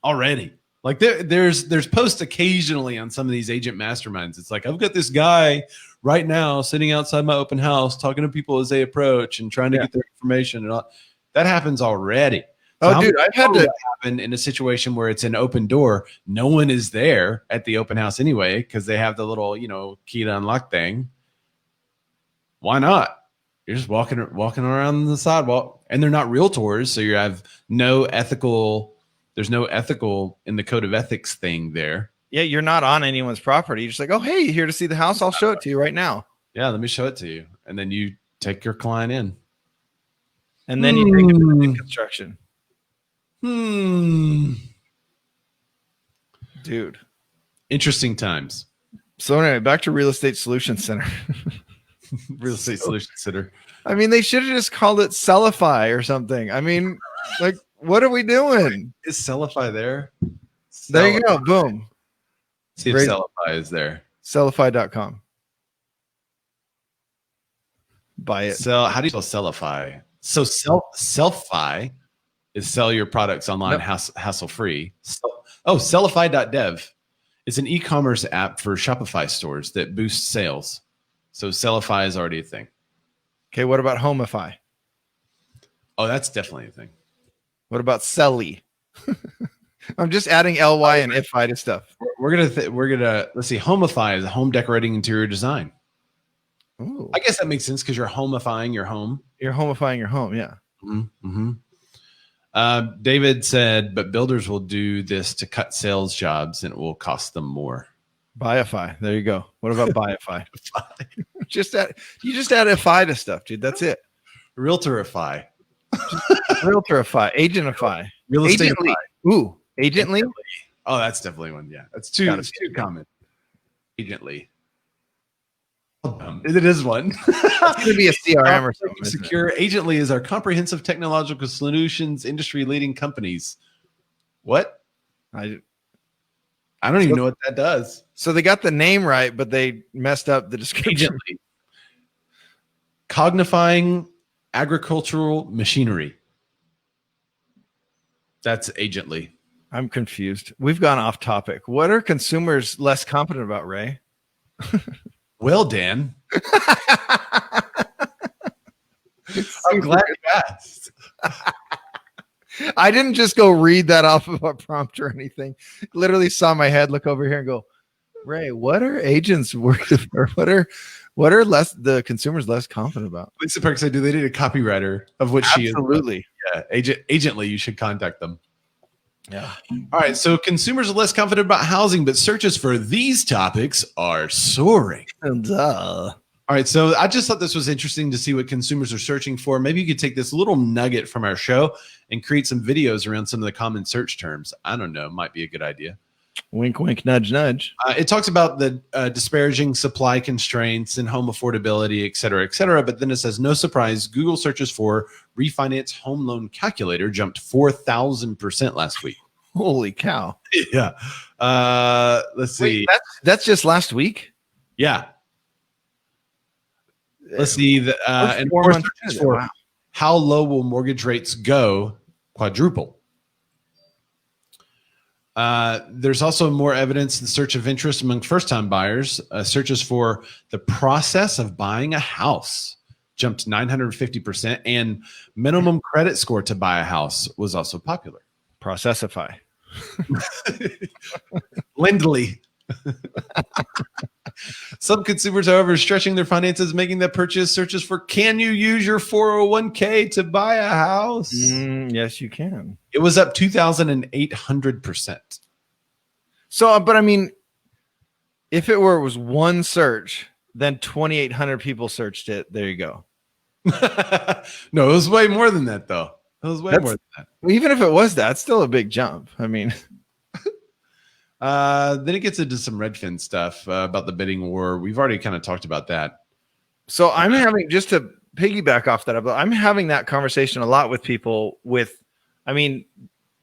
already. Like there's posts occasionally on some of these agent masterminds. It's like, I've got this guy right now sitting outside my open house talking to people as they approach and trying to get their information and all. That happens already. So dude, I've had to happen in a situation where it's an open door. No one is there at the open house anyway because they have the little, key to unlock thing. Why not? You're just walking around the sidewalk, and they're not realtors, so you have no ethical. There's no ethical in the code of ethics thing there. Yeah, you're not on anyone's property. You're just like, oh, hey, you here to see the house? I'll show it to you right now. Yeah, let me show it to you, and then you take your client in, and then you take it to the construction. Dude, interesting times. So anyway, back to Real Estate Solution Center. Real Estate Solution Center. I mean, they should have just called it Sellify or something. I mean, like, what are we doing? Is Sellify there? There you go. Boom. See if Sellify is there. Sellify.com. Buy it. So how do you spell Sellify? So Sellify is sell your products online hassle-free. Sellify.dev is an e-commerce app for Shopify stores that boosts sales. So Sellify is already a thing. Okay, what about Homify? Oh, that's definitely a thing. What about Selly? I'm just adding ly and ify to stuff. We're gonna let's see. Homify is a home decorating interior design. Ooh. I guess that makes sense because you're homifying your home. You're homifying your home. Yeah. Mm-hmm. David said, but builders will do this to cut sales jobs and it will cost them more. Buyify. There you go. What about Buyify? You just add FI to stuff, dude. That's it. Realtorify. Realtorify. Agentify. Real estate. Agently. Ooh. Agently. Oh, that's definitely one. Yeah. That's too common. Agently. It is one. It's going to be a CRM or something. Secure Agently is our comprehensive technological solutions industry leading companies. What? I don't even know what that does. So they got the name right, but they messed up the description. Agently. Cognifying agricultural machinery. That's Agently. I'm confused. We've gone off topic. What are consumers less confident about, Ray? Well, Dan, I'm glad you asked. I didn't just go read that off of a prompt or anything. Literally saw my head look over here and go, Ray, what are agents working for? What are the consumers less confident about? Lisa Perk said, do they need a copywriter of what she is? Absolutely. Yeah, Agently, you should contact them. Yeah. All right. So consumers are less confident about housing, but searches for these topics are soaring. Duh. All right. So I just thought this was interesting to see what consumers are searching for. Maybe you could take this little nugget from our show and create some videos around some of the common search terms. I don't know. Might be a good idea. Wink, wink, nudge, nudge. It talks about the disparaging supply constraints and home affordability, et cetera, et cetera. But then it says, no surprise, Google searches for refinance home loan calculator jumped 4,000% last week. Holy cow. Yeah. Let's see. Wait, that's just last week? Yeah. Let's see. And 4 months for wow. How low will mortgage rates go? Quadruple. There's also more evidence in search of interest among first-time buyers. Searches for the process of buying a house jumped 950%, and minimum credit score to buy a house was also popular. Processify. Lindley. Some consumers, however, are stretching their finances, making that purchase. Searches for, can you use your 401k to buy a house? Yes, you can. It was up 2,800%. So, but I mean, if it was one search, then 2,800 people searched it. There you go. No, it was way more than that, though. It was way more than that. Even if it was that, it's still a big jump. I mean, then it gets into some Redfin stuff about the bidding war. We've already kind of talked about that. So I'm having, just to piggyback off that, I'm having that conversation a lot with people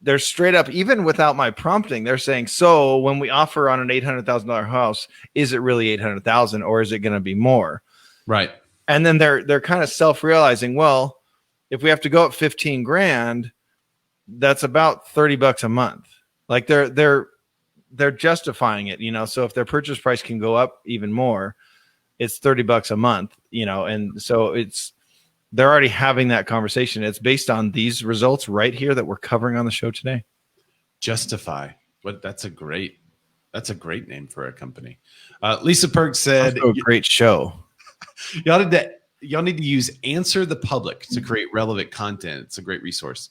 they're straight up, even without my prompting, they're saying, so when we offer on an $800,000 house, is it really $800,000 or is it going to be more? Right. And then they're kind of self-realizing, well, if we have to go up 15 grand, that's about $30 a month. Like they're justifying it, so if their purchase price can go up even more, it's $30 a month, and so they're already having that conversation. It's based on these results right here that we're covering on the show today. Justify. That's a great name for a company. Lisa Perk said, a great show. Y'all need to use Answer the Public to create relevant content. It's a great resource.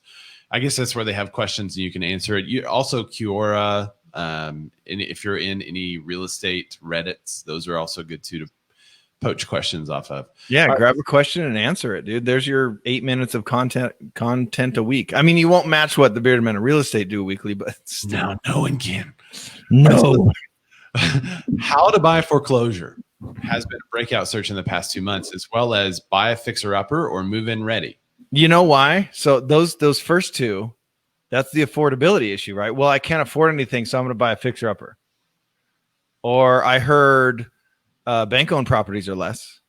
I guess that's where they have questions and you can answer it. You also Quora, and if you're in any real estate Reddits, those are also good too to poach questions off of. Yeah, grab a question and answer it, dude. There's your 8 minutes of content a week. I mean, you won't match what the Bearded Men of Real Estate do weekly, but no one can. No. How to buy foreclosure has been a breakout search in the past 2 months, as well as buy a fixer-upper or move-in ready. You know why? So those first two, that's the affordability issue, right? Well, I can't afford anything, so I'm going to buy a fixer-upper. Or I heard bank-owned properties are less.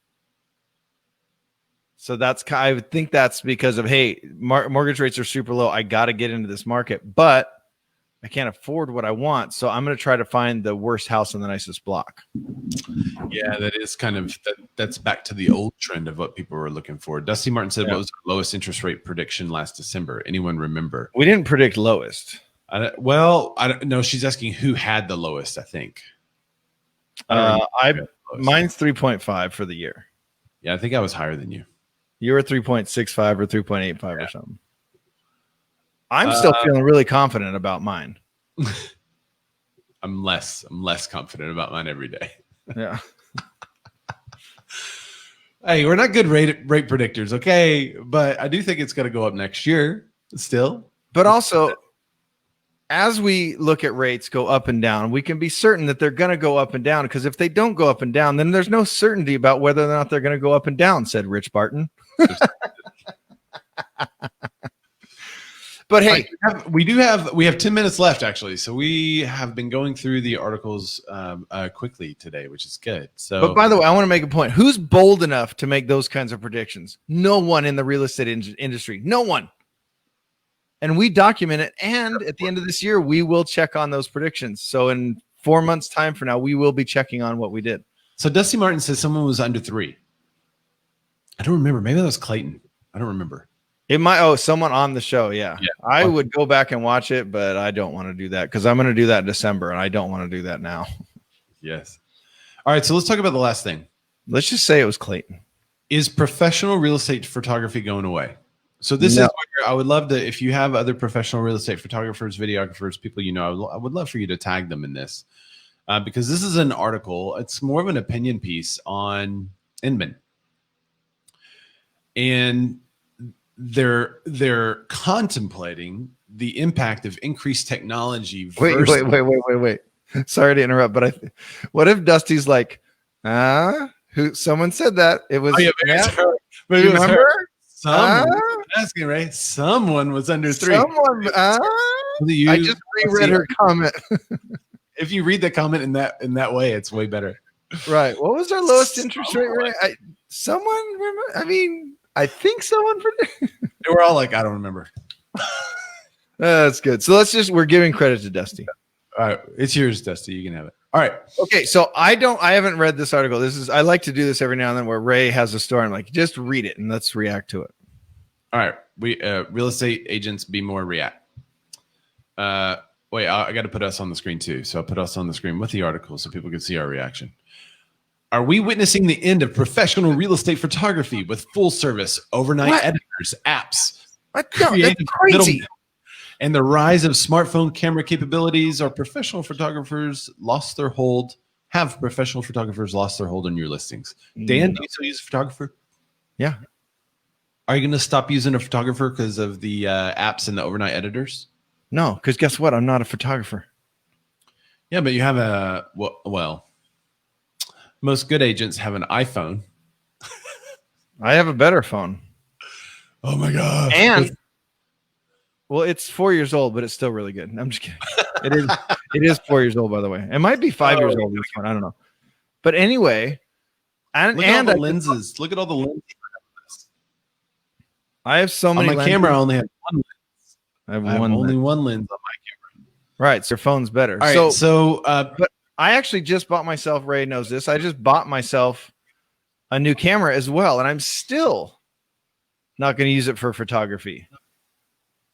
So I would think that's because of, hey, mortgage rates are super low. I got to get into this market, but I can't afford what I want. So I'm going to try to find the worst house in the nicest block. Yeah, that is kind of, that's back to the old trend of what people were looking for. Dusty Martin said, What was the lowest interest rate prediction last December? Anyone remember? We didn't predict lowest. I don't know. She's asking who had the lowest, I think. Mine's 3.5 for the year. Yeah, I think I was higher than you. You were 3.65 or 3.85 or something. I'm still feeling really confident about mine. I'm less confident about mine every day. Yeah. Hey, we're not good rate predictors, okay? But I do think it's going to go up next year still. But also, as we look at rates go up and down, we can be certain that they're going to go up and down, because if they don't go up and down, then there's no certainty about whether or not they're going to go up and down, said Rich Barton. But hey, we have 10 minutes left, actually. So we have been going through the articles quickly today, which is good. So, but by the way, I want to make a point. Who's bold enough to make those kinds of predictions? No one in the real estate industry. No one. And we document it. And at the end of this year, we will check on those predictions. So in 4 months' time from now, we will be checking on what we did. So Dusty Martin says someone was under 3. I don't remember. Maybe that was Clayton. I don't remember. It might. Someone on the show. Yeah. I would go back and watch it, but I don't want to do that because I'm going to do that in December, and I don't want to do that now. Yes. All right. So let's talk about the last thing. Let's just say it was Clayton. Is professional real estate photography going away? So this is where I would love to, if you have other professional real estate photographers, videographers, people you know, I would love for you to tag them in this because this is an article. It's more of an opinion piece on Inman. And they're contemplating the impact of increased technology. Wait. Sorry to interrupt, but what if Dusty's like, someone said that it was, maybe it was remember? Her. Someone asking, right? Someone was under 3. I just reread her comment. If you read the comment in that way, it's way better. Right. What was our lowest interest rate? Someone remember? I mean, I think someone they were all like, I don't remember. That's good. So we're giving credit to Dusty. All right. It's yours, Dusty. You can have it. All right. Okay. So I haven't read this article. I like to do this every now and then where Ray has a story. I'm like, just read it and let's react to it. All right. We real estate agents be more react. Wait, I got to put us on the screen too. So I'll put us on the screen with the article so people can see our reaction. Are we witnessing the end of professional real estate photography with full service overnight editors, apps, that's crazy, and the rise of smartphone camera capabilities? Are professional photographers lost their hold? Have professional photographers lost their hold on your listings? Dan, do you still use a photographer? Yeah. Are you going to stop using a photographer because of the apps and the overnight editors? No, because guess what? I'm not a photographer. Yeah, but you have well, most good agents have an iPhone. I have a better phone. Oh my God. And well, it's 4 years old, but it's still really good. I'm just kidding. It is 4 years old, by the way. It might be 5 years old. This one. I don't know. But anyway, look at all the lenses. Look at all the lenses. I have so many. On my camera, I only have one lens. I have only one lens on my camera. Right. So your phone's better. All right, but I actually just bought myself, Ray knows this, I just bought myself a new camera as well. And I'm still not going to use it for photography.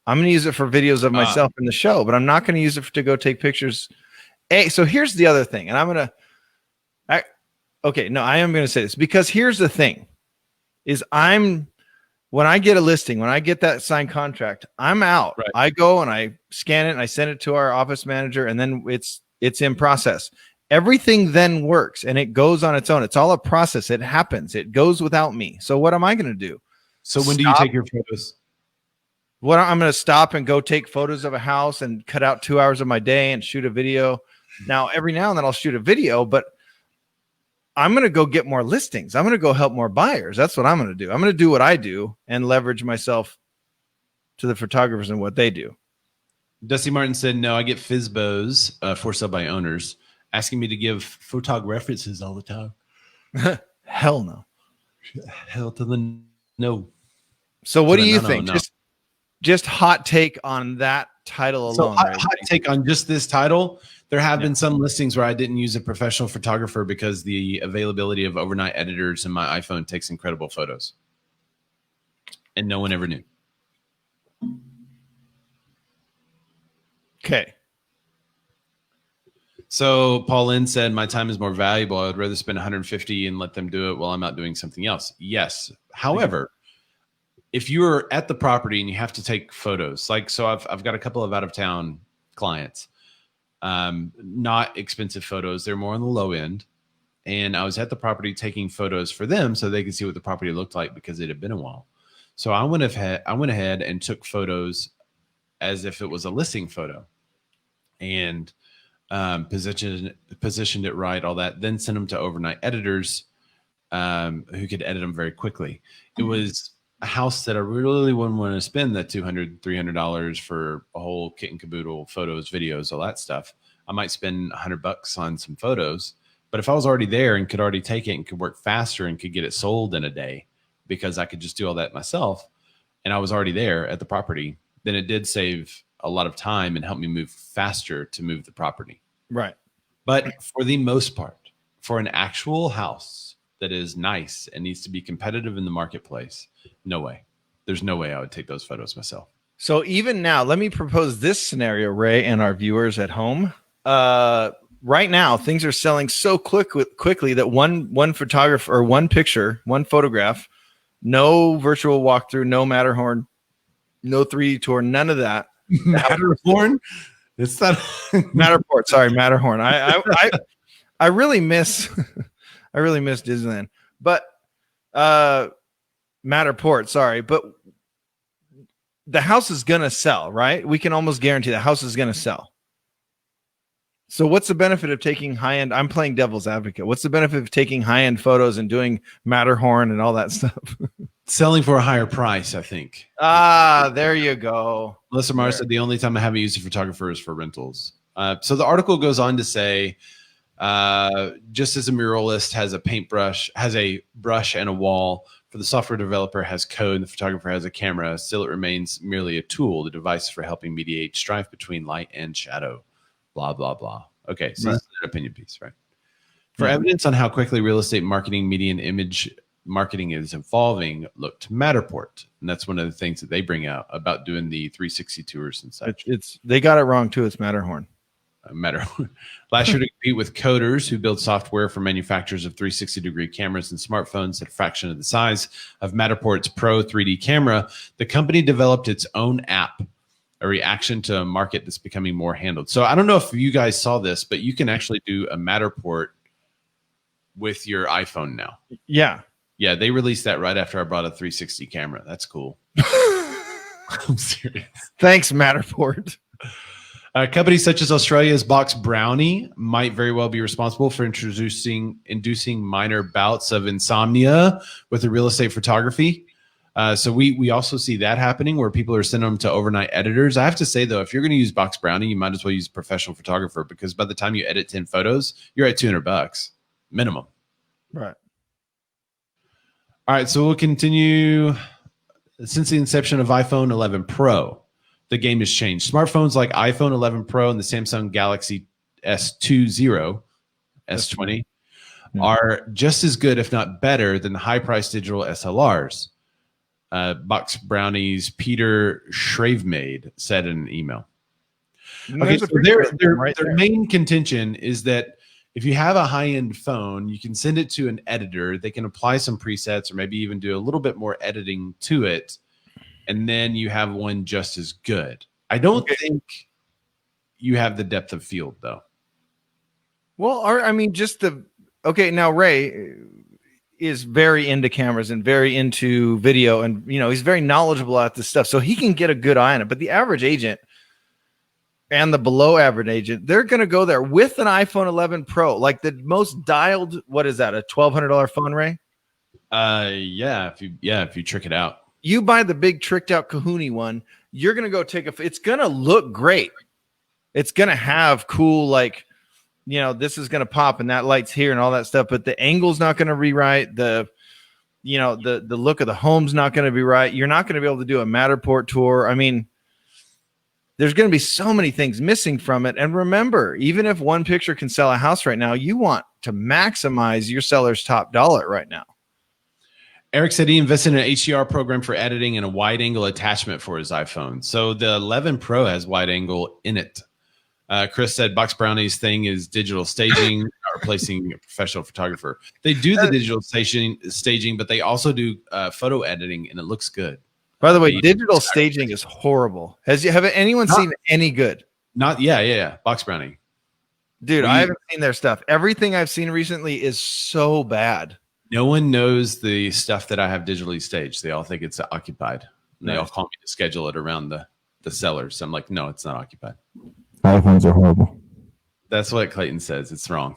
I'm going to use it for videos of myself in the show, but I'm not going to use it to go take pictures. Hey, so here's the other thing. And I am going to say this because here's the thing is when I get a listing, when I get that signed contract, I'm out. Right. I go and I scan it and I send it to our office manager and then it's in process. Everything then works and it goes on its own. It's all a process. It happens. It goes without me. So what am I going to do? So when do you take your photos? What I'm going to stop and go take photos of a house and cut out 2 hours of my day and shoot a video. Now, every now and then I'll shoot a video, but I'm going to go get more listings. I'm going to go help more buyers. That's what I'm going to do. I'm going to do what I do and leverage myself to the photographers and what they do. Dusty Martin said, no, I get FSBOs for sale by owners asking me to give photog references all the time. Hell no. Hell to the no. So what do you think? No. Just hot take on that title alone. So hot take on just this title. There have been some listings where I didn't use a professional photographer because the availability of overnight editors in my iPhone takes incredible photos. And no one ever knew. Okay. So Pauline said, my time is more valuable. I'd rather spend 150 and let them do it while I'm out doing something else. Yes. However, if you're at the property and you have to take photos, like, so I've got a couple of out of town clients, not expensive photos. They're more on the low end. And I was at the property taking photos for them so they could see what the property looked like because it had been a while. So I went ahead and took photos as if it was a listing photo and positioned it right, all that, then sent them to overnight editors who could edit them very quickly. It was a house that I really wouldn't want to spend that $200, $300 for a whole kit and caboodle, photos, videos, all that stuff. I might spend $100 on some photos, but if I was already there and could already take it and could work faster and could get it sold in a day because I could just do all that myself and I was already there at the property, then it did save a lot of time and help me move faster to move the property. Right. But for the most part, for an actual house that is nice and needs to be competitive in the marketplace, no way. There's no way I would take those photos myself. So even now, let me propose this scenario, Ray, and our viewers at home. Right now, things are selling so quickly that one photographer or one picture, one photograph, no virtual walkthrough, no Matterhorn, no 3D tour, none of that. Matterhorn? It's not Matterport. Sorry, Matterhorn. I really miss I really miss Disneyland, but Matterport. Sorry, but the house is gonna sell, right? We can almost guarantee the house is gonna sell. So what's the benefit of taking high-end? I'm playing devil's advocate. What's the benefit of taking high-end photos and doing Matterhorn and all that stuff? Selling for a higher price, I think. There you go. Melissa Mars said the only time I haven't used a photographer is for rentals. So the article goes on to say, just as a muralist has a paintbrush, has a brush and a wall, for the software developer has code and the photographer has a camera, still it remains merely a tool, the device for helping mediate strife between light and shadow. Blah, blah, blah. Okay, so this is an opinion piece, right? For evidence on how quickly real estate marketing, media, and image marketing is evolving, look to Matterport. And that's one of the things that they bring out about doing the 360 tours and such. They got it wrong, too. It's Matterhorn. Matterhorn. Last year to compete with coders who build software for manufacturers of 360-degree cameras and smartphones at a fraction of the size of Matterport's Pro 3D camera, the company developed its own app, a reaction to a market that's becoming more handled. So I don't know if you guys saw this, but you can actually do a Matterport with your iPhone now. Yeah. Yeah, they released that right after I brought a 360 camera. That's cool. I'm serious. Thanks, Matterport. Companies such as Australia's Box Brownie might very well be responsible for inducing minor bouts of insomnia with the real estate photography. So we also see that happening where people are sending them to overnight editors. I have to say, though, if you're going to use Box Brownie, you might as well use a professional photographer because by the time you edit 10 photos, you're at $200 minimum. Right. All right. So we'll continue. Since the inception of iPhone 11 Pro, the game has changed. Smartphones like iPhone 11 Pro and the Samsung Galaxy S20, S20 are just as good, if not better, than the high-priced digital SLRs. Box Brownie's Peter Shravemade said in an email. Okay, so their main contention is that if you have a high-end phone, you can send it to an editor. They can apply some presets or maybe even do a little bit more editing to it, and then you have one just as good. I don't think you have the depth of field, though. Well, I mean, now Ray is very into cameras and very into video, and he's very knowledgeable at this stuff, so he can get a good eye on it. But the average agent and the below average agent, they're going to go there with an iPhone 11 Pro, like the most dialed. What is that? A $1,200 phone, Ray? Yeah. If you trick it out, you buy the big tricked out Kahuna one. You're going to go it's going to look great. It's going to have cool, this is going to pop and that light's here and all that stuff, but the angle's not going to be right. The look of the home's not going to be right. You're not going to be able to do a Matterport tour. I mean, there's going to be so many things missing from it. And remember, even if one picture can sell a house right now, you want to maximize your seller's top dollar right now. Eric said he invested in an HDR program for editing and a wide angle attachment for his iPhone. So the 11 Pro has wide angle in it. Chris said Box Brownie's thing is digital staging, not replacing a professional photographer. They do the digital staging, but they also do photo editing, and it looks good. By the way, digital staging is horrible. Have anyone seen any good? Not yeah. Box Brownie. Dude, I haven't seen their stuff. Everything I've seen recently is so bad. No one knows the stuff that I have digitally staged. They all think it's occupied. And they all call me to schedule it around the sellers. I'm like, no, it's not occupied. iPhones are horrible. That's what Clayton says. It's wrong.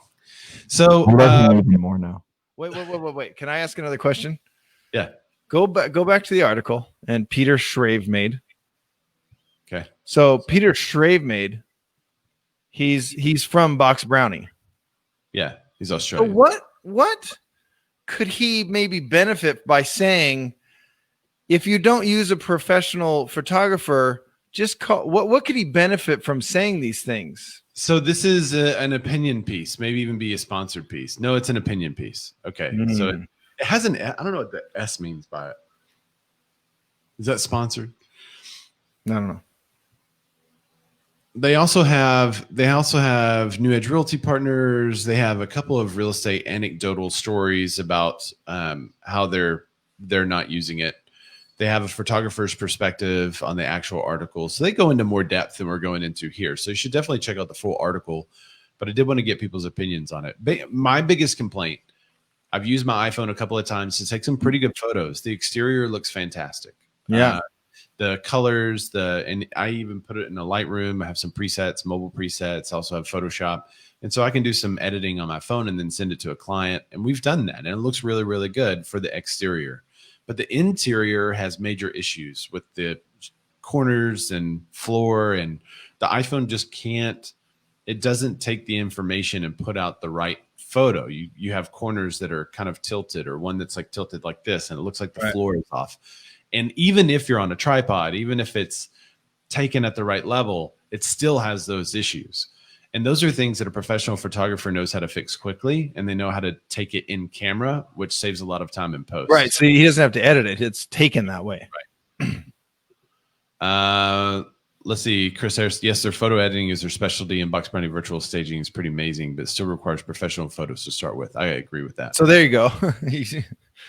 So even more now. Wait. Can I ask another question? Yeah. Go back to the article and Peter Shrave made. Okay. So Peter Shrave made, he's from Box Brownie. Yeah, he's Australian. So what could he maybe benefit by saying, if you don't use a professional photographer, just call? What could he benefit from saying these things? So this is an opinion piece, maybe even be a sponsored piece. No, it's an opinion piece. Okay. So it has an, I don't know what the S means by it. Is that sponsored? I don't know. They also have New Edge Realty Partners. They have a couple of real estate anecdotal stories about how they're not using it. They have a photographer's perspective on the actual article. So they go into more depth than we're going into here. So you should definitely check out the full article. But I did want to get people's opinions on it. My biggest complaint, I've used my iPhone a couple of times to take some pretty good photos. The exterior looks fantastic. Yeah. The colors, and I even put it in a Lightroom. I have some presets, mobile presets, also have Photoshop. And so I can do some editing on my phone and then send it to a client. And we've done that. And it looks really, really good for the exterior. But the interior has major issues with the corners and floor. And the iPhone just can't, it doesn't take the information and put out the right photo. You have corners that are kind of tilted, or one that's like tilted like this, and it looks like the floor is off. And even if you're on a tripod, even if it's taken at the right level, it still has those issues. And those are things that a professional photographer knows how to fix quickly, and they know how to take it in camera, which saves a lot of time in post. Right. So he doesn't have to edit it. It's taken that way. Right. Let's see. Chris Harris. Yes, their photo editing is their specialty, and Box Brownie virtual staging is pretty amazing, but still requires professional photos to start with. I agree with that. So there you go.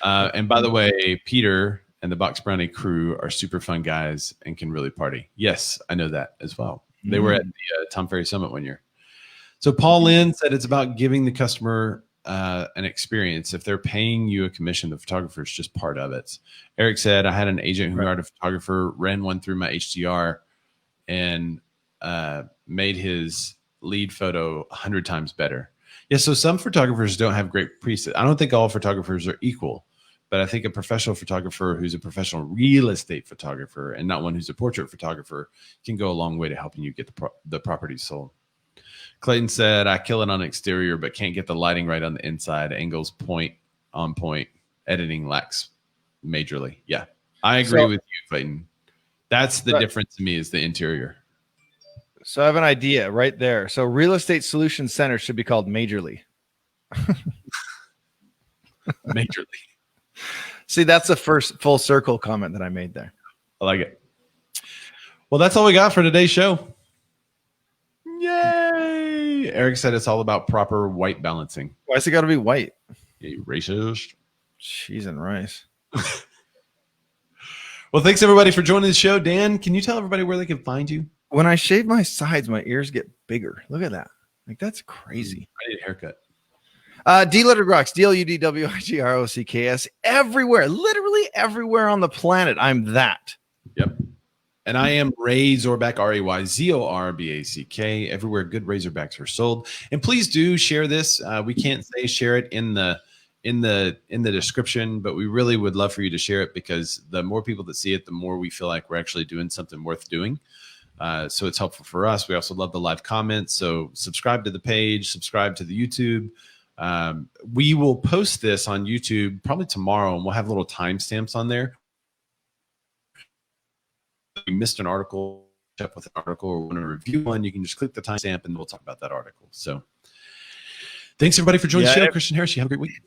And by the way, Peter and the Box Brownie crew are super fun guys and can really party. Yes, I know that as well. They were at the Tom Ferry Summit one year. So Paul Lynn said it's about giving the customer an experience. If they're paying you a commission, the photographer is just part of it. Eric said, I had an agent who hired a photographer, ran one through my HDR, and made his lead photo 100 times better. Yeah, so some photographers don't have great presets. I don't think all photographers are equal. But I think a professional photographer who's a professional real estate photographer and not one who's a portrait photographer can go a long way to helping you get the property sold. Clayton said, I kill it on exterior, but can't get the lighting right on the inside. Angles point on point. Editing lacks majorly. Yeah, I agree with you, Clayton. That's the difference to me, is the interior. So I have an idea right there. So Real Estate Solutions Center should be called Majorly. Majorly. See, that's the first full circle comment that I made there. I like it. Well, that's all we got for today's show. Yay! Eric said it's all about proper white balancing. Why's it got to be white? You racist. Cheese and rice. Well, thanks everybody for joining the show. Dan, can you tell everybody where they can find you? When I shave my sides, my ears get bigger. Look at that. Like, that's crazy. I need a haircut. D-Lettergrocks, DLUDWIGROCKS, everywhere, literally everywhere on the planet. I'm that. Yep. And I am Ray Zorback, RAYZORBACK, everywhere good Razorbacks are sold. And please do share this. We can't say share it in the description, but we really would love for you to share it, because the more people that see it, the more we feel like we're actually doing something worth doing. So it's helpful for us. We also love the live comments. So subscribe to the page, subscribe to the YouTube. We will post this on YouTube probably tomorrow, and we'll have little timestamps on there. If you missed an article, check with an article, or want to review one, you can just click the timestamp and we'll talk about that article. So thanks everybody for joining the show. Christian Harris, you have a great week.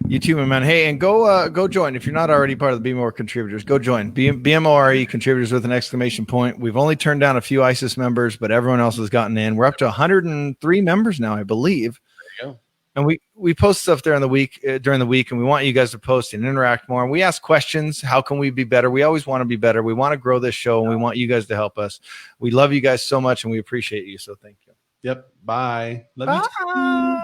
You too, my man. Hey, and go join. If you're not already part of the Be More contributors, go join. BMORE contributors with an exclamation point. We've only turned down a few ISIS members, but everyone else has gotten in. We're up to 103 members now, I believe. There you go. And we post stuff during the week, and we want you guys to post and interact more. And we ask questions. How can we be better? We always want to be better. We want to grow this show, and we want you guys to help us. We love you guys so much, and we appreciate you. So thank you. Yep. Bye. Love you. Bye.